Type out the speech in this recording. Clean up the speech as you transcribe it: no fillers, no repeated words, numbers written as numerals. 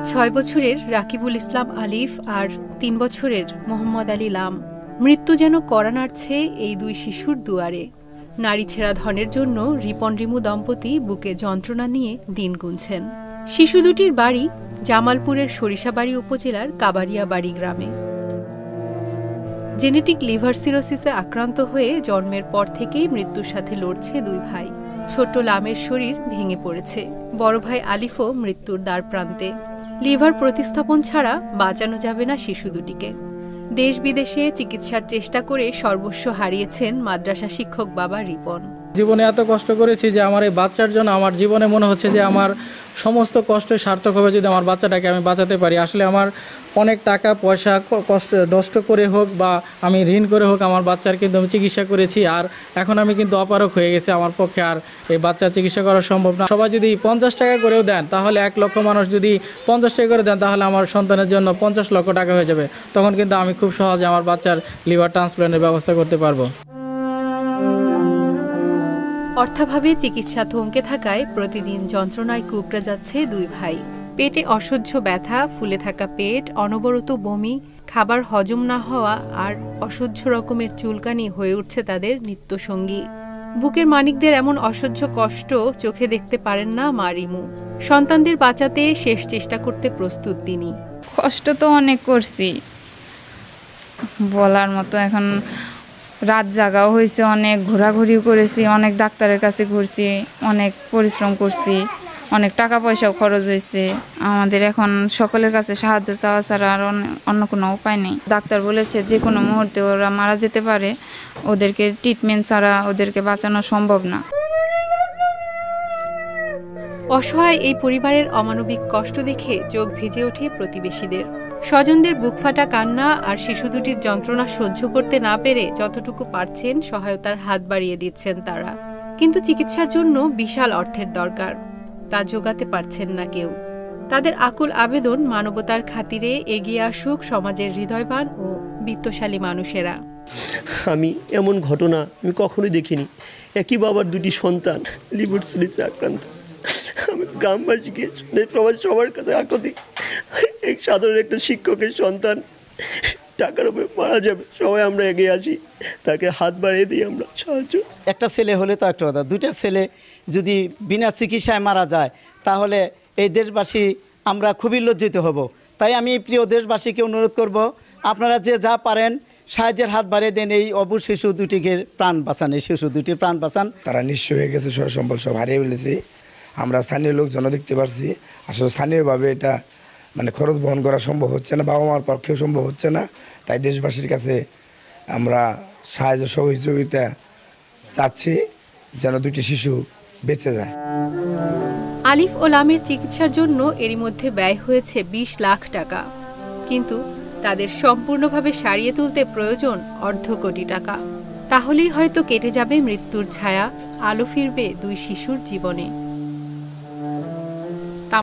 6 বছরের রাকিবুল ইসলাম আলিফ আর 3 বছরের মোহাম্মদ আলী লাম। মৃত্যু যেন কড়া নাড়ছে এই দুই শিশুর দুয়ারে। নারী ছেঁড়া ধনের জন্য রিপন রিমু দম্পতি বুকে যন্ত্রণা নিয়ে দিন গুনছেন। শিশু দুটির বাড়ি জামালপুরের সরিষাবাড়ি উপজেলার কাবারিয়াবাড়ি গ্রামে। জেনেটিক লিভার সিরোসিসে আক্রান্ত হয়ে জন্মের পর থেকেই মৃত্যুর সাথে লড়ছে দুই ভাই। ছোট্ট লামের শরীর ভেঙে পড়েছে, বড় ভাই আলিফও মৃত্যুর দ্বার প্রান্তে। লিভার প্রতিস্থাপন ছাড়া বাঁচানো যাবে না শিশু দুটিকে। দেশ বিদেশে চিকিৎসার চেষ্টা করে সর্বস্ব হারিয়েছেন মাদ্রাসা শিক্ষক বাবা রিপন। জীবনে এত কষ্ট করেছি যে আমার এই বাচ্চার জন্য আমার জীবনে মনে হচ্ছে যে আমার সমস্ত কষ্ট সার্থক হবে যদি আমার বাচ্চাটাকে আমি বাঁচাতে পারি। আসলে আমার অনেক টাকা পয়সা কষ্ট নষ্ট করে হোক বা আমি ঋণ করে হোক আমার বাচ্চার কিন্তু আমি চিকিৎসা করেছি। আর এখন আমি কিন্তু অপারক হয়ে গেছি, আমার পক্ষে আর এই বাচ্চার চিকিৎসা করা সম্ভব না। সবাই যদি 50 টাকা করেও দেন, তাহলে 1 লক্ষ মানুষ যদি 50 টাকা করে দেন, তাহলে আমার সন্তানের জন্য 50 লক্ষ টাকা হয়ে যাবে। তখন কিন্তু আমি খুব সহজে আমার বাচ্চার লিভার ট্রান্সপ্লান্টের ব্যবস্থা করতে পারবো। অর্থাভাবে চিকিৎসা থমকে থাকায় প্রতিদিন যন্ত্রণায় কুঁকড়ে যাচ্ছে দুই ভাই। পেটে অসহ্য ব্যথা, ফুলে থাকা পেট, অনবরত বমি, খাবার হজম না হওয়া আর অসহ্য রকমের চুলকানি হয়ে উঠছে তাদের নিত্যসঙ্গী। বুকের মানিকদের এমন অসহ্য কষ্ট চোখে দেখতে পারেন না মা রিমু। সন্তানদের বাঁচাতে শেষ চেষ্টা করতে প্রস্তুত তিনি। কষ্ট তো অনেক করছি, বলার মতো। এখন রাত জাগাও হয়েছে, অনেক ঘোরাঘুরিও করেছি, অনেক ডাক্তারের কাছে ঘুরছি, অনেক পরিশ্রম করছি, অনেক টাকা পয়সাও খরচ হয়েছে। আমাদের এখন সকলের কাছে সাহায্য চাওয়া ছাড়া আর অন্য কোনো উপায় নেই। ডাক্তার বলেছে যে কোনো মুহূর্তে ওরা মারা যেতে পারে, ওদেরকে ট্রিটমেন্ট ছাড়া ওদেরকে বাঁচানো সম্ভব না। অসহায় এই পরিবারের অমানবিক কষ্ট দেখে চোখ ভিজে ওঠে প্রতিবেশীদের। স্বজনদের বুকফাটা কান্না আর শিশু দুটির যন্ত্রণা সহ্য করতে না পেরে যতটুকু পারছেন সহায়তার হাত বাড়িয়ে দিচ্ছেন তারা। কিন্তু চিকিৎসার জন্য বিশাল অর্থের দরকার, তা জোগাতে পারছেন না কেউ। তাদের আকুল আবেদন মানবতার খাতিরে এগিয়ে আসুক সমাজের হৃদয়বান ও বিত্তশালী মানুষেরা। আমি এমন ঘটনা আমি কখনোই দেখিনি। একই বাবার দুটি সন্তান লিভার সিরোসিসে আক্রান্ত। আমি গ্রামবাসীকে সবার কাছে আকুতি, এক সাধারণ একটা শিক্ষকের সন্তান টাকার উপরে মারা যাবে, সবাই আমরা এগিয়ে আসি, তাকে হাত বাড়িয়ে দিই আমরা সাহায্য। একটা ছেলে হলে তো একটা কথা, দুইটা ছেলে যদি বিনা চিকিৎসায় মারা যায় তাহলে এই দেশবাসী আমরা খুবই লজ্জিত হব। তাই আমি প্রিয় দেশবাসীকে অনুরোধ করব, আপনারা যে যা পারেন সাহায্যের হাত বাড়িয়ে দেন, এই অবুঝ শিশু দুটিকে প্রাণ বাঁচান, এই শিশু দুটির প্রাণ বাঁচান। তারা নিঃস্ব হয়ে গেছে, সব সম্বল সব হারিয়ে ফেলেছে। আমরা স্থানীয় লোকজনও দেখতে পারছি। আসলে স্থানীয়ভাবে এটা খরচ বহন করা সম্ভব হচ্ছে না, বাবা মার পক্ষেও সম্ভব হচ্ছে না। তাই দেশবাসীর কাছে আমরা সাহায্য সহযোগিতা চাচ্ছি যেন দুটি শিশু বেঁচে যায়। আলিফ ও লামের চিকিৎসার জন্য এরই মধ্যে ব্যয় হয়েছে 20 লাখ টাকা। কিন্তু তাদের সম্পূর্ণভাবে সারিয়ে তুলতে প্রয়োজন অর্ধ কোটি টাকা। তাহলেই হয়তো কেটে যাবে মৃত্যুর ছায়া, আলো ফিরবে দুই শিশুর জীবনে।